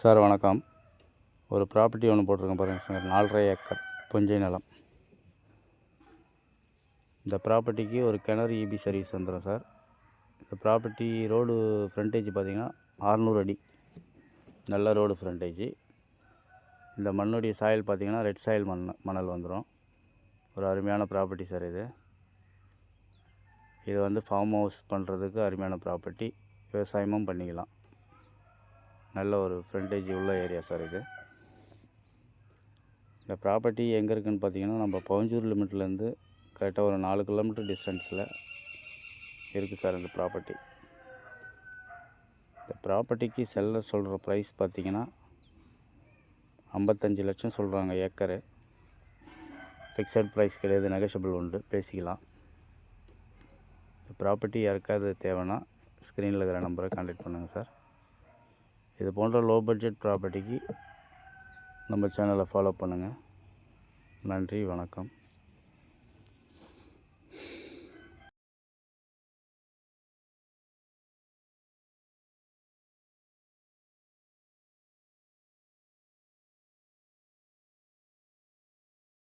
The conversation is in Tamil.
சார் வணக்கம். ஒரு ப்ராப்பர்ட்டி ஒன்று போட்டிருக்கேன் பாருங்கள் சார். 4.5 ஏக்கர் புஞ்சை நிலம். இந்த ப்ராப்பர்ட்டிக்கு ஒரு கிணறு இபி சர்வீஸ் வந்துடும் சார். இந்த ப்ராப்பர்ட்டி ரோடு ஃப்ரண்டேஜ் பார்த்திங்கன்னா 600 அடி நல்ல ரோடு ஃப்ரண்டேஜ். இந்த மண்ணுடைய சாயில் பார்த்திங்கன்னா ரெட் சாயில் மணல் வந்துடும். ஒரு அருமையான ப்ராப்பர்ட்டி சார் இது. இது வந்து ஃபார்ம் ஹவுஸ் பண்ணுறதுக்கு அருமையான ப்ராப்பர்ட்டி. விவசாயமும் பண்ணிக்கலாம். நல்ல ஒரு ஃப்ரண்டேஜ் உள்ள ஏரியா சார் இது. இந்த ப்ராப்பர்ட்டி எங்கே இருக்குதுன்னு பார்த்தீங்கன்னா, நம்ம பவஞ்சூர் லிமிட்லேருந்து கரெக்டாக ஒரு 4 கிலோமீட்டர் டிஸ்டன்ஸில் இருக்குது சார் இந்த ப்ராப்பர்ட்டி. இந்த ப்ராப்பர்ட்டிக்கு செல்லர் சொல்கிற ப்ரைஸ் பார்த்திங்கன்னா 55 லட்சம் சொல்கிறாங்க ஏக்கரு. ஃபிக்ஸட் ப்ரைஸ் கிடையாது, நெகோஷியபிள் உண்டு, பேசிக்கலாம். இந்த ப்ராப்பர்ட்டி யாருக்காவது தேவைன்னா ஸ்க்ரீனில் இருக்கிற நம்பரை கான்டாக்ட் பண்ணுங்கள் சார். இது போன்ற லோ பட்ஜெட் ப்ராப்பர்ட்டிக்கு நம்ம சேனலை ஃபாலோ பண்ணுங்கள். நன்றி, வணக்கம்.